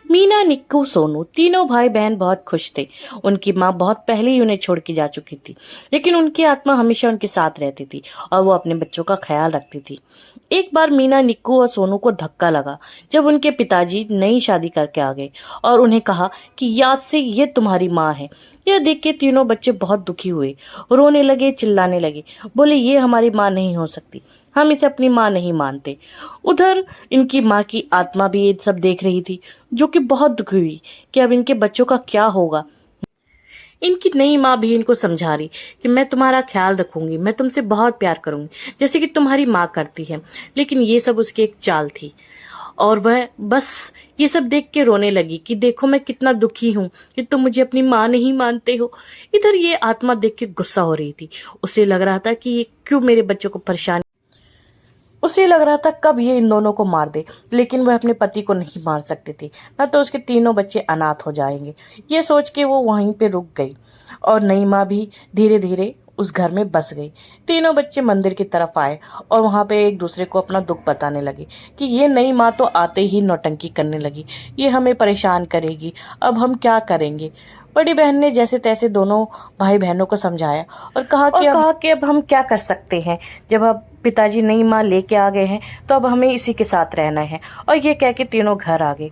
मीना, निक्कू, सोनू तीनों भाई बहन बहुत खुश थे। उनकी माँ बहुत पहले ही उन्हें छोड़ के जा चुकी थी, लेकिन उनकी आत्मा हमेशा उनके साथ रहती थी और वो अपने बच्चों का ख्याल रखती थी। एक बार मीना, निक्कू और सोनू को धक्का लगा जब उनके पिताजी नई शादी करके आ गए और उन्हें कहा कि याद से ये तुम्हारी माँ है। यह देख के तीनों बच्चे बहुत दुखी हुए, रोने लगे, चिल्लाने लगे, बोले ये हमारी माँ नहीं हो सकती, हम इसे अपनी माँ नहीं मानते। उधर इनकी माँ की आत्मा भी ये सब देख रही थी, जो कि बहुत दुखी हुई कि अब इनके बच्चों का क्या होगा। इनकी नई माँ भी इनको समझा रही कि मैं तुम्हारा ख्याल रखूंगी, मैं तुमसे बहुत प्यार करूंगी जैसे कि तुम्हारी माँ करती है। लेकिन ये सब उसकी एक चाल थी और वह बस ये सब देख के रोने लगी कि देखो मैं कितना दुखी हूँ कि तुम मुझे अपनी माँ नहीं मानते हो। इधर ये आत्मा देख के गुस्सा हो रही थी। उसे लग रहा था कि ये क्यों मेरे बच्चों को परेशान, उसे लग रहा था कब ये इन दोनों को मार दे, लेकिन वह अपने पति को नहीं मार सकती थी, न तो उसके तीनों बच्चे अनाथ हो जाएंगे। ये सोच के वो वहीं पे रुक गई और नई माँ भी धीरे धीरे उस घर में बस गई। तीनों बच्चे मंदिर की तरफ आए और वहां पे एक दूसरे को अपना दुख बताने लगे कि ये नई माँ तो आते ही नौटंकी करने लगी, ये हमें परेशान करेगी, अब हम क्या करेंगे। बड़ी बहन ने जैसे तैसे दोनों भाई बहनों को समझाया और कहा कि अब हम क्या कर सकते हैं, जब अब पिताजी नई माँ लेके आ गए हैं तो अब हमें इसी के साथ रहना है। और ये कह के तीनों घर आ गए।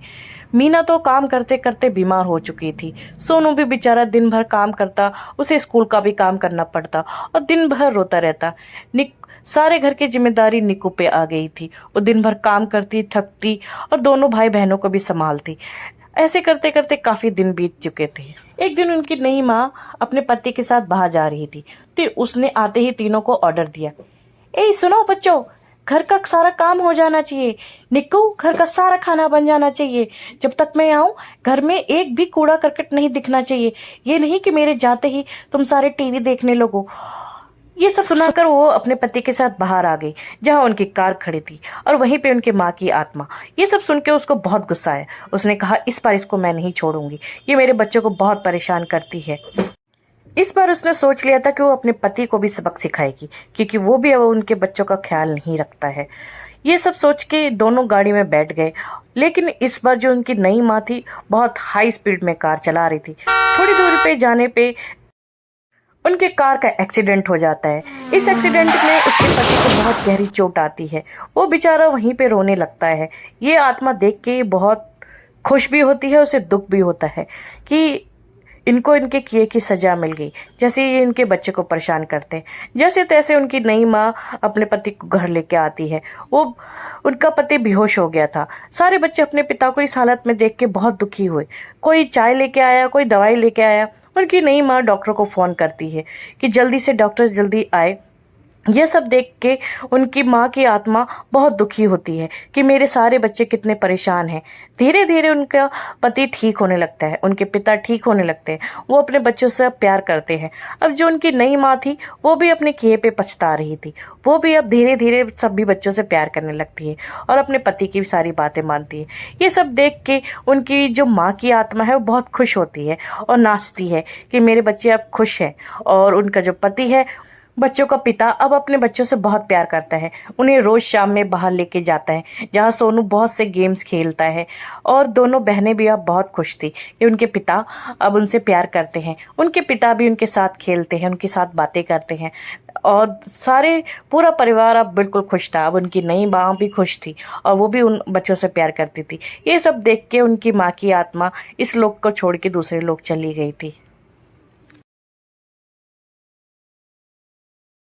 मीना तो काम करते करते बीमार हो चुकी थी। सोनू भी बेचारा दिन भर काम करता, उसे स्कूल का भी काम करना पड़ता और दिन भर रोता रहता। सारे घर की जिम्मेदारी निक्कू पे आ गई थी। वो दिन भर काम करती, थकती और दोनों भाई बहनों को भी संभालती। ऐसे करते करते काफी दिन बीत चुके थे। एक दिन उनकी नई माँ अपने पति के साथ बाहर जा रही थी तो उसने आते ही तीनों को ऑर्डर दिया, ए सुनो बच्चों, घर का सारा काम हो जाना चाहिए। निक्कू, घर का सारा खाना बन जाना चाहिए। जब तक मैं आऊं घर में एक भी कूड़ा करकट नहीं दिखना चाहिए। ये नहीं कि मेरे जाते ही तुम सारे टीवी देखने लगो। ये सब सुनाकर वो अपने पति के साथ बाहर आ गई जहां उनकी कार खड़ी थी और वहीं पे उनकी माँ की आत्मा। ये सब सुन के उसको बहुत गुस्सा आया। उसने कहा इस बार इसको मैं नहीं छोड़ूंगी, ये मेरे बच्चों को बहुत परेशान करती है। इस बार उसने सोच लिया था कि वो अपने पति को भी सबक सिखाएगी, क्योंकि वो भी अब उनके बच्चों का ख्याल नहीं रखता है। ये सब सोच के दोनों गाड़ी में बैठ गए। लेकिन इस बार जो उनकी नई माँ थी बहुत हाई स्पीड में कार चला रही थी। थोड़ी दूरी पे जाने पे उनके कार का एक्सीडेंट हो जाता है। इस एक्सीडेंट में उसके पति को बहुत गहरी चोट आती है। वो बेचारा वहीं पे रोने लगता है। ये आत्मा देख के बहुत खुश भी होती है, उसे दुख भी होता है कि इनको इनके किए की सजा मिल गई। जैसे ये इनके बच्चे को परेशान करते हैं, जैसे तैसे उनकी नई माँ अपने पति को घर लेके आती है। वो उनका पति बेहोश हो गया था। सारे बच्चे अपने पिता को इस हालत में देख के बहुत दुखी हुए। कोई चाय लेके आया, कोई दवाई लेके आया। उनकी नई माँ डॉक्टर को फोन करती है कि जल्दी से डॉक्टर जल्दी आए। यह सब देख के उनकी माँ की आत्मा बहुत दुखी होती है कि मेरे सारे बच्चे कितने परेशान हैं। धीरे धीरे उनका पति ठीक होने लगता है, उनके पिता ठीक होने लगते हैं। वो अपने बच्चों से अब प्यार करते हैं। अब जो उनकी नई माँ थी वो भी अपने किए पे पछता रही थी। वो भी अब धीरे धीरे सभी बच्चों से प्यार करने लगती है और अपने पति की सारी बातें मानती है। ये सब देख के उनकी जो माँ की आत्मा है वो बहुत खुश होती है और नाचती है कि मेरे बच्चे अब खुश हैं। और उनका जो पति है, बच्चों का पिता, अब अपने बच्चों से बहुत प्यार करता है। उन्हें रोज शाम में बाहर लेके जाता है जहाँ सोनू बहुत से गेम्स खेलता है। और दोनों बहनें भी अब बहुत खुश थी कि उनके पिता अब उनसे प्यार करते हैं। उनके पिता भी उनके साथ खेलते हैं, उनके साथ बातें करते हैं और सारे पूरा परिवार अब बिल्कुल खुश था। अब उनकी नई माँ भी खुश थी और वो भी उन बच्चों से प्यार करती थी। ये सब देख के उनकी माँ की आत्मा इस लोक को छोड़ के दूसरे लोक चली गई थी।